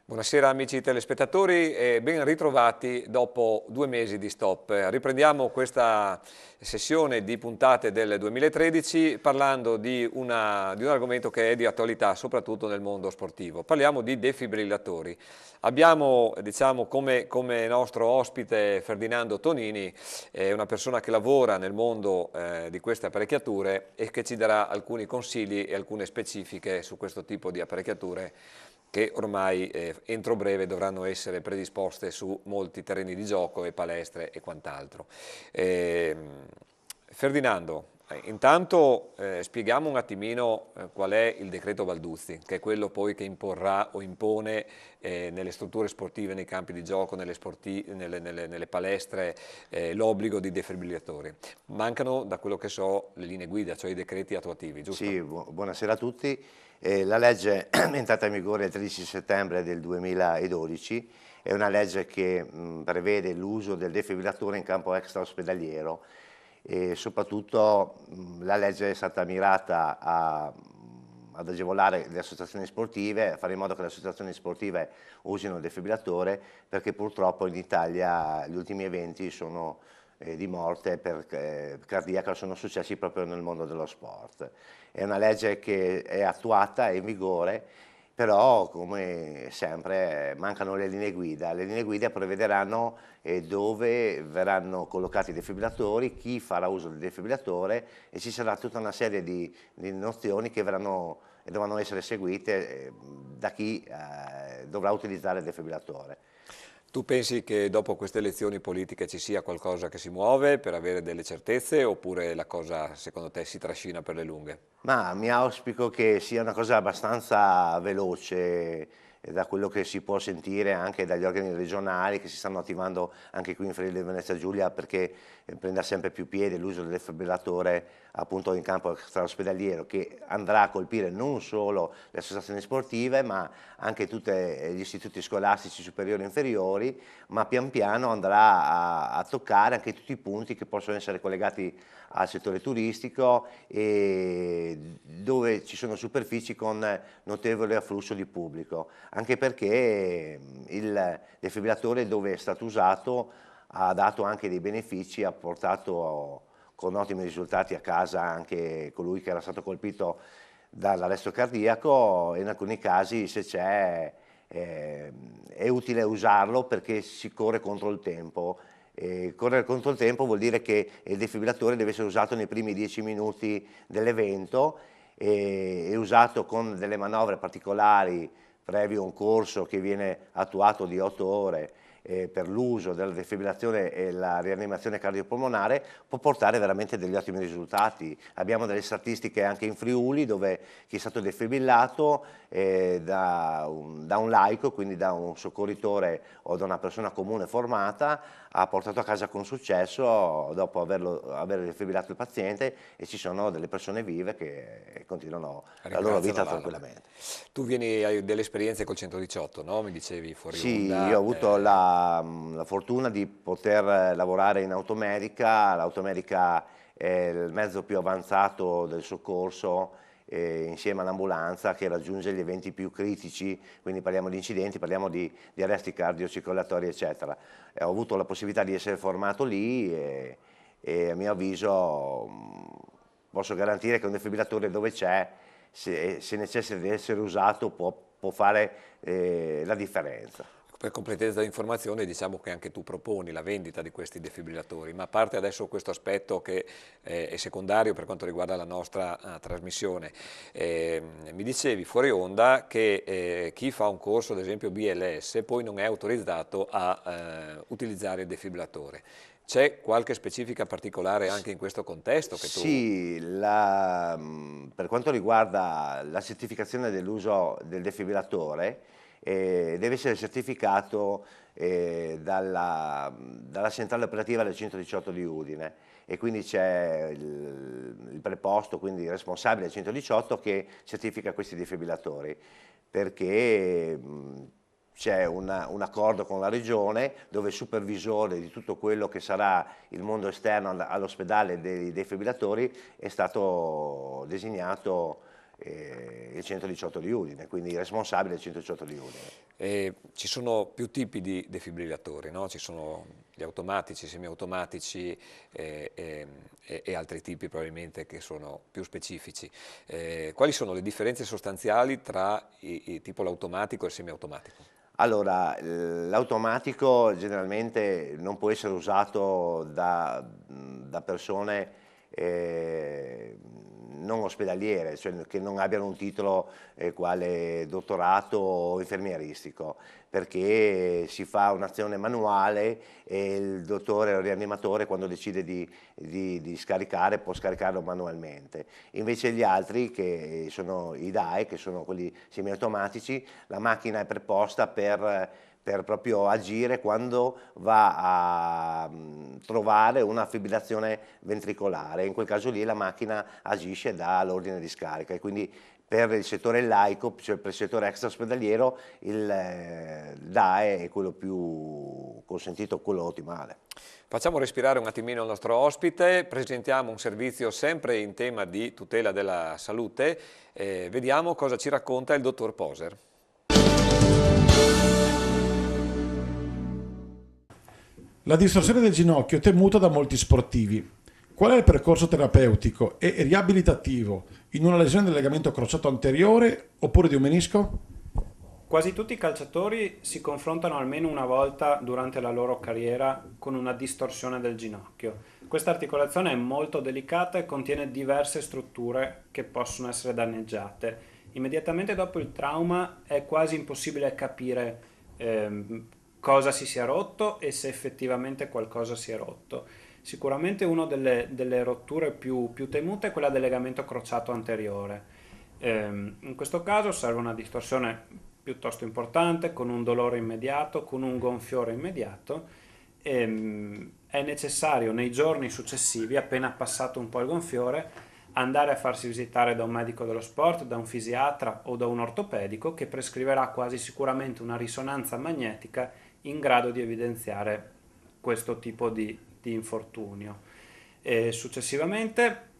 Buonasera amici telespettatori e ben ritrovati dopo 2 mesi di stop. Riprendiamo questa sessione di puntate del 2013 parlando di un argomento che è di attualità soprattutto nel mondo sportivo. Parliamo di defibrillatori. Abbiamo come nostro ospite Ferdinando Tonini, una persona che lavora nel mondo di queste apparecchiature e che ci darà alcuni consigli e alcune specifiche su questo tipo di apparecchiature che ormai entro breve dovranno essere predisposte su molti terreni di gioco e palestre e quant'altro. Ferdinando, intanto spieghiamo un attimino qual è il decreto Balduzzi, che è quello poi che imporrà o impone nelle strutture sportive, nei campi di gioco, nelle palestre, l'obbligo di defibrillatori. Mancano, da quello che so, le linee guida, cioè i decreti attuativi, giusto? Sì, buonasera a tutti. La legge è entrata in vigore il 13 settembre del 2012, è una legge che prevede l'uso del defibrillatore in campo extraospedaliero e soprattutto la legge è stata mirata ad agevolare le associazioni sportive, a fare in modo che le associazioni sportive usino il defibrillatore, perché purtroppo in Italia gli ultimi eventi di morte cardiaca sono successi proprio nel mondo dello sport. È una legge che è attuata, è in vigore, però come sempre mancano le linee guida. Le linee guida prevederanno dove verranno collocati i defibrillatori, chi farà uso del defibrillatore e ci sarà tutta una serie di nozioni che dovranno essere seguite da chi dovrà utilizzare il defibrillatore. Tu pensi che dopo queste elezioni politiche ci sia qualcosa che si muove per avere delle certezze oppure la cosa secondo te si trascina per le lunghe? Ma mi auspico che sia una cosa abbastanza veloce, da quello che si può sentire anche dagli organi regionali che si stanno attivando anche qui in Friuli Venezia Giulia, perché prenda sempre più piede l'uso del defibrillatore appunto in campo extraospedaliero, che andrà a colpire non solo le associazioni sportive ma anche tutti gli istituti scolastici superiori e inferiori, ma pian piano andrà a toccare anche tutti i punti che possono essere collegati al settore turistico e dove ci sono superfici con notevole afflusso di pubblico, anche perché il defibrillatore dove è stato usato ha dato anche dei benefici, ha portato con ottimi risultati a casa anche colui che era stato colpito dall'arresto cardiaco e in alcuni casi se c'è è utile usarlo perché si corre contro il tempo. Correre contro il tempo vuol dire che il defibrillatore deve essere usato nei primi 10 minuti dell'evento e usato con delle manovre particolari previo un corso che viene attuato di 8 ore per l'uso della defibrillazione e la rianimazione cardiopolmonare, può portare veramente degli ottimi risultati. Abbiamo delle statistiche anche in Friuli dove chi è stato defibrillato da un laico, quindi da un soccorritore o da una persona comune formata, ha portato a casa con successo dopo aver defibrillato il paziente, e ci sono delle persone vive che continuano la loro vita tranquillamente. Tu hai delle esperienze col 118, no? Mi dicevi fuori Sì, io ho onda. avuto la fortuna di poter lavorare in automedica. L'automedica è il mezzo più avanzato del soccorso insieme all'ambulanza, che raggiunge gli eventi più critici, quindi parliamo di incidenti, parliamo di arresti cardiocircolatori eccetera. Ho avuto la possibilità di essere formato lì e a mio avviso posso garantire che un defibrillatore dove c'è, se necessita di essere usato, può fare la differenza. Per completezza di informazione diciamo che anche tu proponi la vendita di questi defibrillatori, ma a parte adesso questo aspetto che è secondario per quanto riguarda la nostra trasmissione, mi dicevi fuori onda che chi fa un corso ad esempio BLS poi non è autorizzato a utilizzare il defibrillatore. C'è qualche specifica particolare anche in questo contesto che tu... Sì, per quanto riguarda la certificazione dell'uso del defibrillatore, deve essere certificato dalla centrale operativa del 118 di Udine, e quindi c'è il preposto, quindi il responsabile del 118 che certifica questi defibrillatori, perché c'è un accordo con la regione dove il supervisore di tutto quello che sarà il mondo esterno all'ospedale dei defibrillatori è stato designato il 118 di Udine, quindi il responsabile del 118 di Udine. Ci sono più tipi di defibrillatori, no? Ci sono gli automatici, semiautomatici e altri tipi probabilmente che sono più specifici. Quali sono le differenze sostanziali tra tipo l'automatico e il semiautomatico? Allora, l'automatico generalmente non può essere usato da persone non ospedaliere, cioè che non abbiano un titolo quale dottorato o infermieristico, perché si fa un'azione manuale e il dottore o il rianimatore quando decide di scaricare può scaricarlo manualmente. Invece gli altri, che sono i DAE, che sono quelli semiautomatici, la macchina è preposta per proprio agire quando va a trovare una fibrillazione ventricolare. In quel caso lì la macchina agisce dall'ordine di scarica e quindi per il settore laico, cioè per il settore extraospedaliero, il DAE è quello più consentito, quello ottimale. Facciamo respirare un attimino il nostro ospite, presentiamo un servizio sempre in tema di tutela della salute, vediamo cosa ci racconta il dottor Poser. La distorsione del ginocchio è temuta da molti sportivi. Qual è il percorso terapeutico e riabilitativo in una lesione del legamento crociato anteriore oppure di un menisco? Quasi tutti i calciatori si confrontano almeno una volta durante la loro carriera con una distorsione del ginocchio. Questa articolazione è molto delicata e contiene diverse strutture che possono essere danneggiate. Immediatamente dopo il trauma è quasi impossibile capire cosa si sia rotto e se effettivamente qualcosa si è rotto. Sicuramente una delle rotture più temute è quella del legamento crociato anteriore. In questo caso serve una distorsione piuttosto importante, con un dolore immediato, con un gonfiore immediato. È necessario nei giorni successivi, appena passato un po' il gonfiore, andare a farsi visitare da un medico dello sport, da un fisiatra o da un ortopedico che prescriverà quasi sicuramente una risonanza magnetica in grado di evidenziare questo tipo di infortunio. Successivamente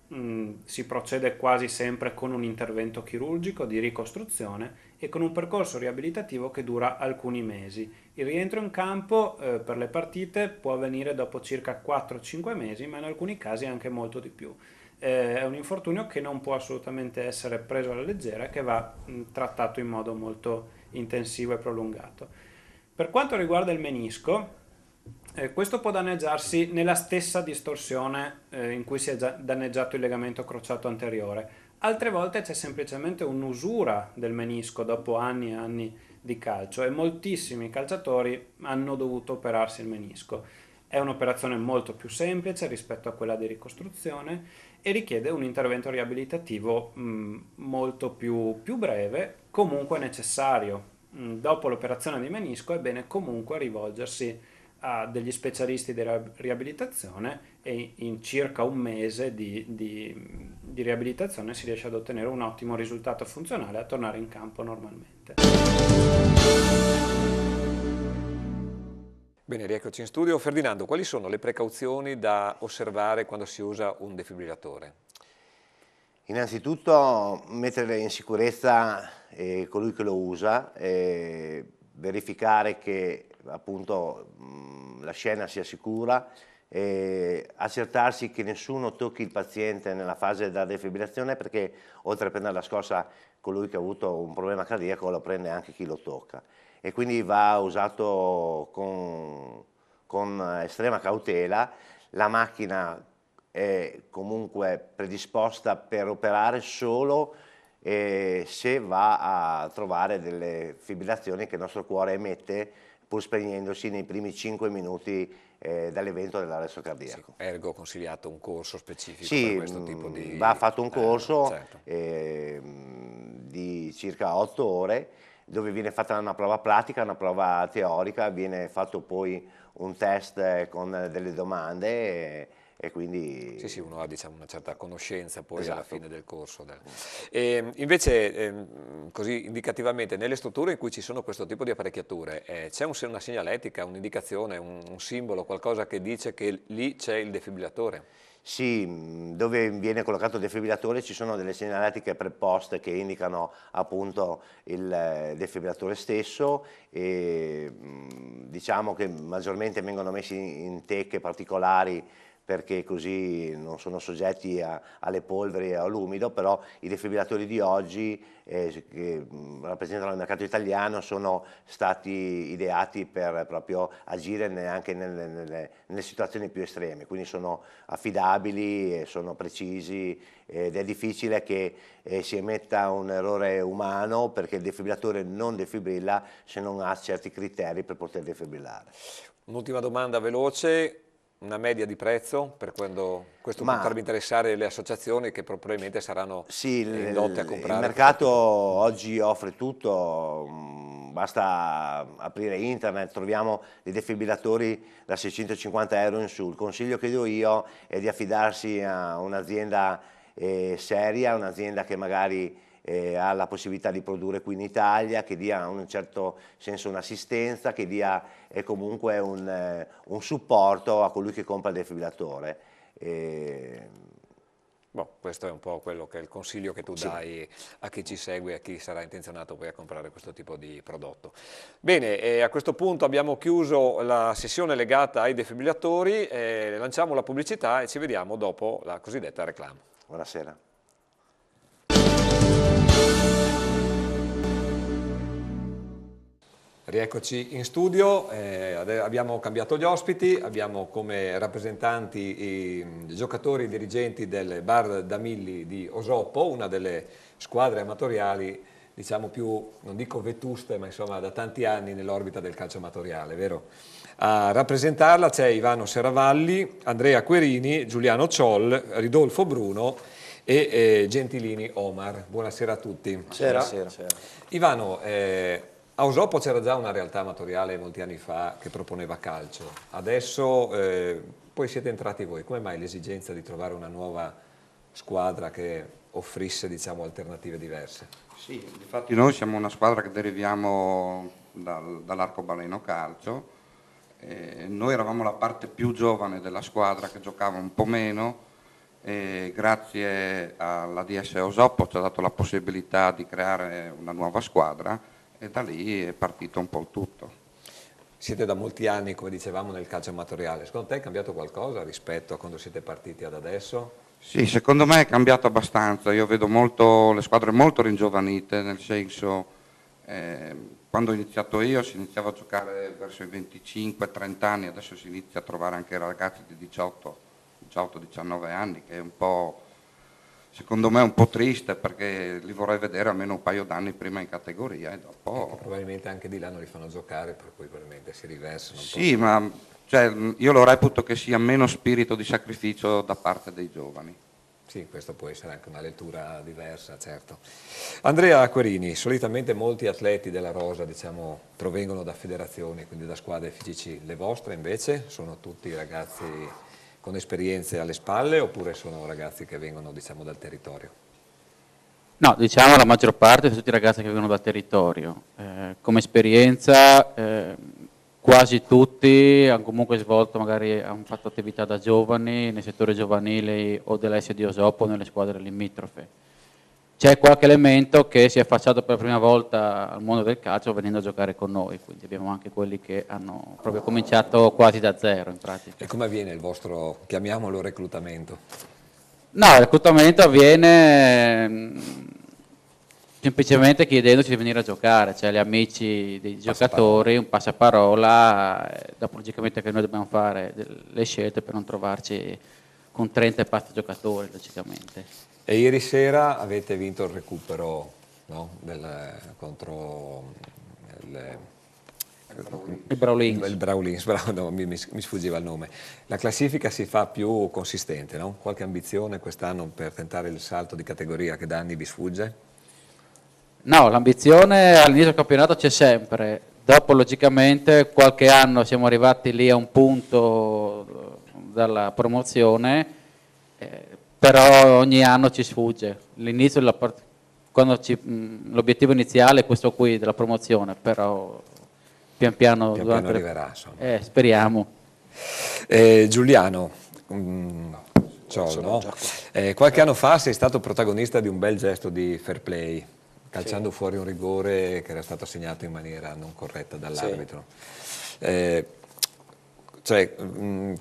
si procede quasi sempre con un intervento chirurgico di ricostruzione e con un percorso riabilitativo che dura alcuni mesi. Il rientro in campo per le partite può avvenire dopo circa 4-5 mesi, ma in alcuni casi anche molto di più. È un infortunio che non può assolutamente essere preso alla leggera e che va trattato in modo molto intensivo e prolungato. Per quanto riguarda il menisco, questo può danneggiarsi nella stessa distorsione in cui si è già danneggiato il legamento crociato anteriore. Altre volte c'è semplicemente un'usura del menisco dopo anni e anni di calcio e moltissimi calciatori hanno dovuto operarsi il menisco. È un'operazione molto più semplice rispetto a quella di ricostruzione e richiede un intervento riabilitativo molto più breve, comunque necessario. Dopo l'operazione di menisco è bene comunque rivolgersi a degli specialisti di riabilitazione e in circa un mese di riabilitazione si riesce ad ottenere un ottimo risultato funzionale e a tornare in campo normalmente. Bene, rieccoci in studio. Ferdinando, quali sono le precauzioni da osservare quando si usa un defibrillatore? Innanzitutto mettere in sicurezza colui che lo usa, verificare che appunto la scena sia sicura, accertarsi che nessuno tocchi il paziente nella fase della defibrillazione, perché oltre a prendere la scossa colui che ha avuto un problema cardiaco lo prende anche chi lo tocca e quindi va usato con estrema cautela. La macchina è comunque predisposta per operare solo se va a trovare delle fibrillazioni che il nostro cuore emette pur spegnendosi nei primi 5 minuti dall'evento dell'arresto cardiaco. Sì, ergo consigliato un corso specifico Sì, per questo tipo di... va fatto un corso certo. di circa 8 ore dove viene fatta una prova pratica, una prova teorica, viene fatto poi un test con delle domande e quindi... Sì, uno ha diciamo, una certa conoscenza poi Esatto. alla fine del corso. Invece, così indicativamente, nelle strutture in cui ci sono questo tipo di apparecchiature, c'è una segnaletica, un'indicazione, un simbolo, qualcosa che dice che lì c'è il defibrillatore? Sì, dove viene collocato il defibrillatore ci sono delle segnalatiche preposte che indicano appunto il defibrillatore stesso e diciamo che maggiormente vengono messi in teche particolari perché così non sono soggetti alle polveri e all'umido, però i defibrillatori di oggi che rappresentano il mercato italiano sono stati ideati per proprio agire anche nelle situazioni più estreme, quindi sono affidabili e sono precisi ed è difficile che si emetta un errore umano perché il defibrillatore non defibrilla se non ha certi criteri per poter defibrillare. Un'ultima domanda veloce. Una media di prezzo per quando questo potrebbe interessare le associazioni che probabilmente saranno indotte a comprare? Il mercato oggi offre tutto, basta aprire internet, troviamo dei defibrillatori da 650 euro in su. Il consiglio che do io è di affidarsi a un'azienda seria, un'azienda che magari ha la possibilità di produrre qui in Italia, che dia in un certo senso un'assistenza, che dia comunque un supporto a colui che compra il defibrillatore. Questo è un po' quello che è il consiglio che tu dai a chi ci segue, a chi sarà intenzionato poi a comprare questo tipo di prodotto. Bene, a questo punto abbiamo chiuso la sessione legata ai defibrillatori, lanciamo la pubblicità e ci vediamo dopo la cosiddetta reclama. Buonasera. Rieccoci in studio, abbiamo cambiato gli ospiti, abbiamo come rappresentanti i giocatori e dirigenti del Bar Damilli di Osoppo, una delle squadre amatoriali diciamo più, non dico vetuste, ma insomma da tanti anni nell'orbita del calcio amatoriale, vero? A rappresentarla c'è Ivano Seravalli, Andrea Querini, Giuliano Ciol, Ridolfo Bruno e Gentilini Omar. Buonasera a tutti. Buonasera. Ivano, a Osoppo c'era già una realtà amatoriale molti anni fa che proponeva calcio, adesso poi siete entrati voi, come mai l'esigenza di trovare una nuova squadra che offrisse diciamo, alternative diverse? Sì, infatti noi siamo una squadra che deriviamo dall'arcobaleno calcio, noi eravamo la parte più giovane della squadra che giocava un po' meno e grazie alla DS Osoppo ci ha dato la possibilità di creare una nuova squadra e da lì è partito un po' il tutto. Siete da molti anni, come dicevamo, nel calcio amatoriale. Secondo te è cambiato qualcosa rispetto a quando siete partiti ad adesso? Sì, secondo me è cambiato abbastanza. Io vedo le squadre molto ringiovanite, nel senso quando ho iniziato io si iniziava a giocare verso i 25-30 anni, adesso si inizia a trovare anche ragazzi di 18-19 anni, che è un po'... Secondo me è un po' triste perché li vorrei vedere almeno un paio d'anni prima in categoria e dopo... Probabilmente anche di là non li fanno giocare, per cui probabilmente si riversano un po'. Sì, ma io lo reputo che sia meno spirito di sacrificio da parte dei giovani. Sì, questo può essere anche una lettura diversa, certo. Andrea Querini, solitamente molti atleti della Rosa diciamo, provengono da federazioni, quindi da squadre FIGC. Le vostre invece sono tutti ragazzi con esperienze alle spalle oppure sono ragazzi che vengono diciamo, dal territorio? No, diciamo la maggior parte sono tutti ragazzi che vengono dal territorio. Come esperienza quasi tutti hanno comunque svolto, magari hanno fatto attività da giovani nel settore giovanile o dell'S di Osoppo o nelle squadre limitrofe. C'è qualche elemento che si è affacciato per la prima volta al mondo del calcio venendo a giocare con noi, quindi abbiamo anche quelli che hanno proprio cominciato quasi da zero in pratica. E come avviene il vostro, chiamiamolo, reclutamento? No, il reclutamento avviene semplicemente chiedendoci di venire a giocare, cioè gli amici dei giocatori, un passaparola, dopo logicamente che noi dobbiamo fare le scelte per non trovarci con 30 e passa giocatori logicamente. E ieri sera avete vinto il recupero no? Contro il Braulins. Il Braulins, bravo, no, mi sfuggiva il nome. La classifica si fa più consistente, no? Qualche ambizione quest'anno per tentare il salto di categoria che da anni vi sfugge? No, l'ambizione all'inizio del campionato c'è sempre, dopo logicamente qualche anno siamo arrivati lì a un punto dalla promozione, però ogni anno ci sfugge. L'inizio l'obiettivo iniziale è questo qui della promozione, però pian piano arriverà, speriamo. Giuliano, qualche anno fa sei stato protagonista di un bel gesto di fair play, calciando fuori un rigore che era stato assegnato in maniera non corretta dall'arbitro.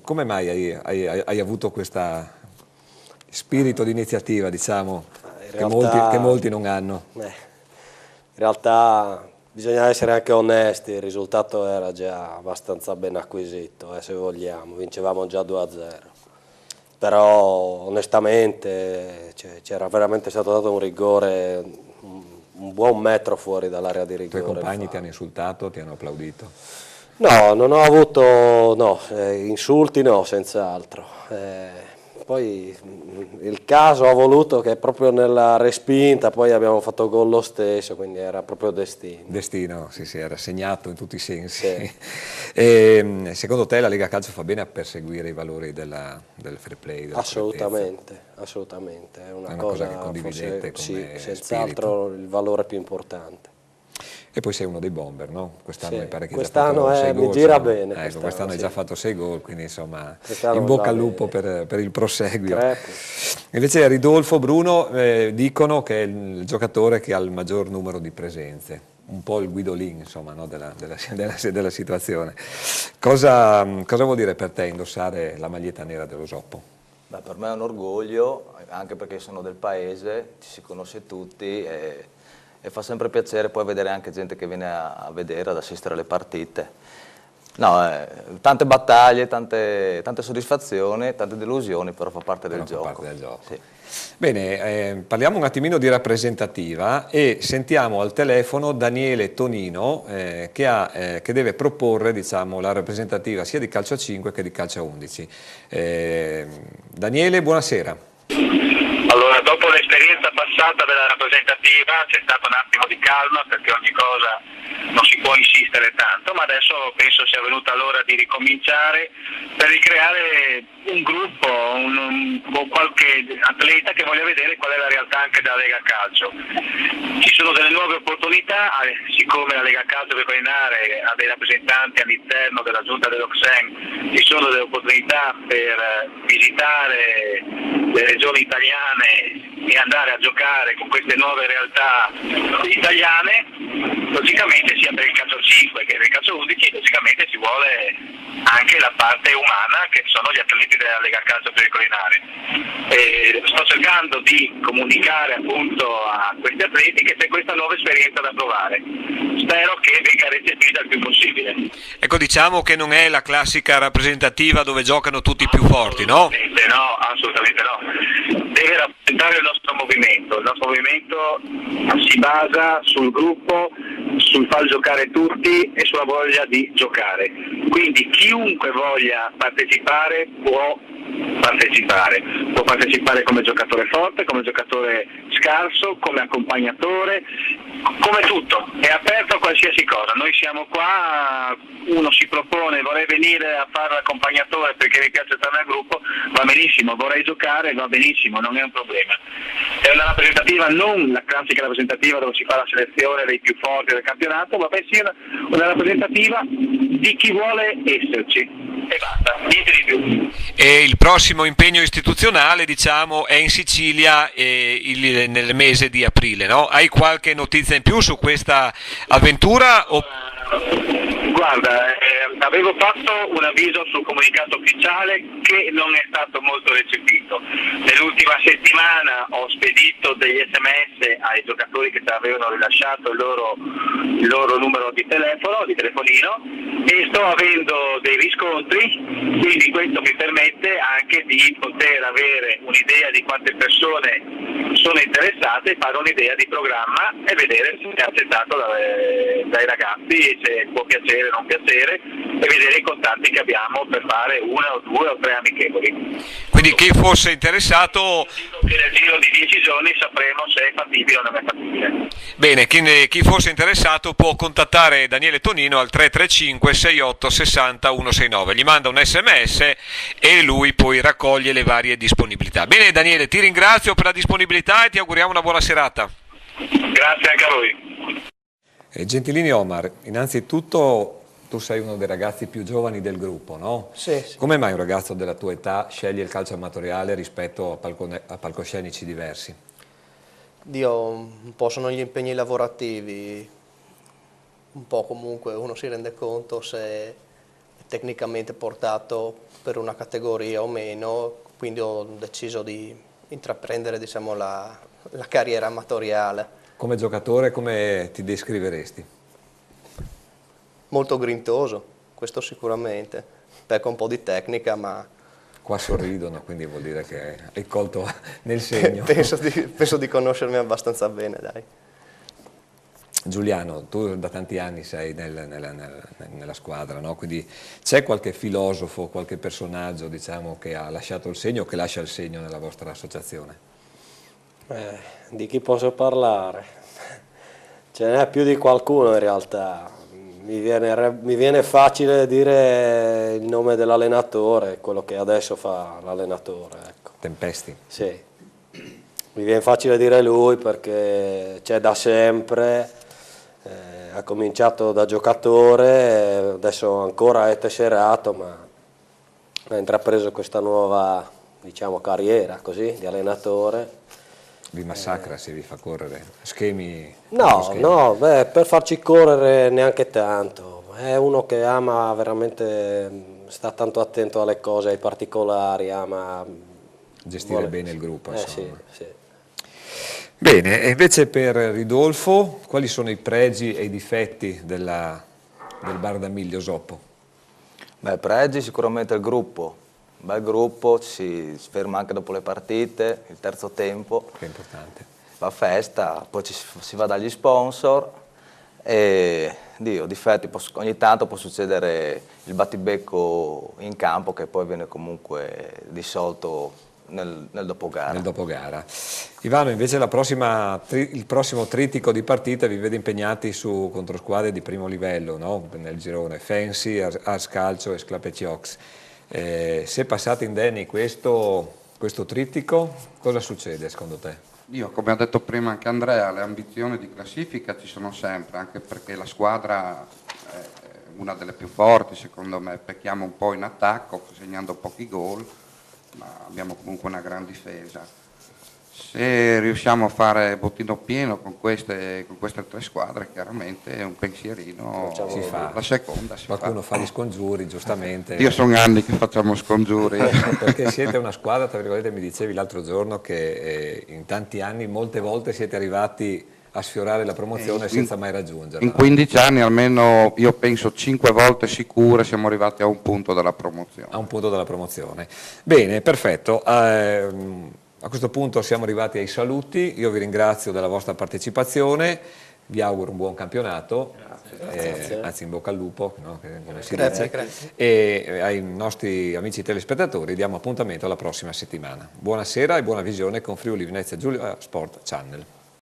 Come mai hai avuto questo spirito di iniziativa, diciamo, che molti non hanno? In realtà bisogna essere anche onesti, il risultato era già abbastanza ben acquisito, se vogliamo, vincevamo già 2-0. Però onestamente c'era veramente stato dato un rigore un buon metro fuori dall'area di rigore. I tuoi compagni ti hanno insultato, ti hanno applaudito? No, non ho avuto insulti, no, senz'altro. Poi il caso ha voluto che proprio nella respinta poi abbiamo fatto gol lo stesso, quindi era proprio destino. Destino, sì, era segnato in tutti i sensi. Sì. E, secondo te la Lega Calcio fa bene a perseguire i valori del fair play? Assolutamente, è una cosa che condividete come senz'altro il valore più importante. E poi sei uno dei bomber, no? Quest'anno mi pare che quest'anno già fatto 6 mi gol, gira bene. Quest'anno hai già fatto 6 gol, quindi insomma quest'anno in bocca al lupo per il proseguio. Crepo. Invece Ridolfo, Bruno dicono che è il giocatore che ha il maggior numero di presenze, un po' il Guidolin, insomma, no? della situazione. Cosa vuol dire per te indossare la maglietta nera dello Soppo? Beh, per me è un orgoglio, anche perché sono del paese, ci si conosce tutti e fa sempre piacere poi vedere anche gente che viene a vedere, ad assistere alle partite. No, tante battaglie, tante soddisfazioni, tante delusioni, però fa parte del gioco. Sì. Bene, parliamo un attimino di rappresentativa e sentiamo al telefono Daniele Tonino che deve proporre, diciamo, la rappresentativa sia di calcio a 5 che di calcio a 11. Daniele, buonasera. Allora, dopo l'esperienza passata della rappresentativa c'è stato un attimo di calma perché ogni cosa non si può insistere tanto, ma adesso penso sia venuta l'ora di ricominciare per ricreare un gruppo, qualche atleta che voglia vedere qual è la realtà anche della Lega Calcio. Ci sono delle nuove opportunità, siccome la Lega Calcio Pecorinare ha dei rappresentanti all'interno della giunta dell'Oxen, ci sono delle opportunità per visitare le regioni italiane e andare a giocare con queste nuove realtà italiane. Logicamente sia per il calcio 5 che per il calcio 11, logicamente ci vuole anche la parte umana che sono gli atleti della Lega Calcio Pecorinare. Sto cercando di comunicare appunto a questi atleti che c'è questa nuova esperienza da provare. Spero che venga recepita il più possibile. Ecco, diciamo che non è la classica rappresentativa dove giocano tutti i più forti, no? No, assolutamente no. Deve rappresentare il nostro movimento. Il nostro movimento si basa sul gruppo, sul far giocare tutti e sulla voglia di giocare. Quindi chiunque voglia partecipare può partecipare come giocatore forte, come giocatore scarso, come accompagnatore, come tutto, è aperto a qualsiasi cosa. Noi siamo qua, uno si propone, vorrei venire a fare l'accompagnatore perché mi piace stare nel gruppo, va benissimo, vorrei giocare, va benissimo, non è un problema. È una rappresentativa, non la classica rappresentativa dove si fa la selezione dei più forti del campionato, ma pensi una rappresentativa di chi vuole esserci. E basta, niente di più. E il prossimo impegno istituzionale, diciamo, è in Sicilia nel mese di aprile, no? Hai qualche notizia in più su questa avventura? Guarda, avevo fatto un avviso sul comunicato ufficiale che non è stato molto recepito. Nell'ultima settimana ho spedito degli SMS ai giocatori che avevano rilasciato il loro numero di telefonino e sto avendo dei riscontri, quindi questo mi permette anche di poter avere un'idea di quante persone sono interessate, fare un'idea di programma e vedere se è accettato dai ragazzi, se può piacere o non piacere, e vedere i contatti che abbiamo per fare 1 o 2 o 3 amichevoli. Quindi chi fosse interessato... Dico che nel giro di 10 giorni sapremo se è fattibile o non è fattibile. Bene, chi fosse interessato può contattare Daniele Tonino al 335 68 60 169, gli manda un SMS e lui poi raccoglie le varie disponibilità. Bene Daniele, ti ringrazio per la disponibilità e ti auguriamo una buona serata. Grazie anche a voi. Gentilini Omar, innanzitutto tu sei uno dei ragazzi più giovani del gruppo, no? Sì. Come mai un ragazzo della tua età sceglie il calcio amatoriale rispetto a palcoscenici diversi? Un po' sono gli impegni lavorativi, un po' comunque uno si rende conto se è tecnicamente portato per una categoria o meno, quindi ho deciso di intraprendere, diciamo, la carriera amatoriale. Come giocatore come ti descriveresti? Molto grintoso, questo sicuramente, pecca un po' di tecnica, ma... Qua sorridono, quindi vuol dire che hai colto nel segno. penso di conoscermi abbastanza bene, dai. Giuliano, tu da tanti anni sei nella squadra, no? Quindi c'è qualche filosofo, qualche personaggio, diciamo, che ha lasciato il segno o che lascia il segno nella vostra associazione? Di chi posso parlare? Ce n'è più di qualcuno in realtà. Mi viene facile dire il nome dell'allenatore, quello che adesso fa l'allenatore. Ecco. Tempesti? Sì, mi viene facile dire lui perché c'è da sempre, ha cominciato da giocatore, adesso ancora è tesserato, ma ha intrapreso questa nuova, diciamo, carriera così, di allenatore. Vi massacra se vi fa correre? Schemi? No, per farci correre neanche tanto. È uno che ama veramente, sta tanto attento alle cose, ai particolari, ama... Gestire bene il gruppo, insomma. Sì. Bene, e invece per Ridolfo, quali sono i pregi e i difetti del Bar d'Amiglio Soppo? Pregi sicuramente il gruppo. Bel gruppo, ci si ferma anche dopo le partite, il terzo tempo. Che è importante. La festa, poi si va dagli sponsor e difetti, ogni tanto può succedere il battibecco in campo che poi viene comunque dissolto nel dopogara. Nel dopogara. Ivano, invece il prossimo trittico di partita vi vede impegnati su controsquadre di primo livello, no? Nel girone Fensi, Ars Calcio e Sclapeciox. Se passate indenni questo trittico, cosa succede secondo te? Io, come ha detto prima anche Andrea, le ambizioni di classifica ci sono sempre, anche perché la squadra è una delle più forti secondo me, pecchiamo un po' in attacco, segnando pochi gol, ma abbiamo comunque una gran difesa. Se riusciamo a fare bottino pieno con queste 3 squadre, chiaramente un pensierino si fa. La seconda si Qualcuno fa gli scongiuri, giustamente. Io sono anni che facciamo scongiuri. Perché siete una squadra, tra virgolette, mi dicevi l'altro giorno che in tanti anni, molte volte siete arrivati a sfiorare la promozione senza mai raggiungerla. In 15 anni almeno, io penso 5 volte sicure siamo arrivati a un punto della promozione. A un punto della promozione. Bene, perfetto. A questo punto siamo arrivati ai saluti, io vi ringrazio della vostra partecipazione, vi auguro un buon campionato, anzi in bocca al lupo, no? Come si dice. Grazie. E ai nostri amici telespettatori diamo appuntamento alla prossima settimana. Buonasera e buona visione con Friuli Venezia Giulia Sport Channel.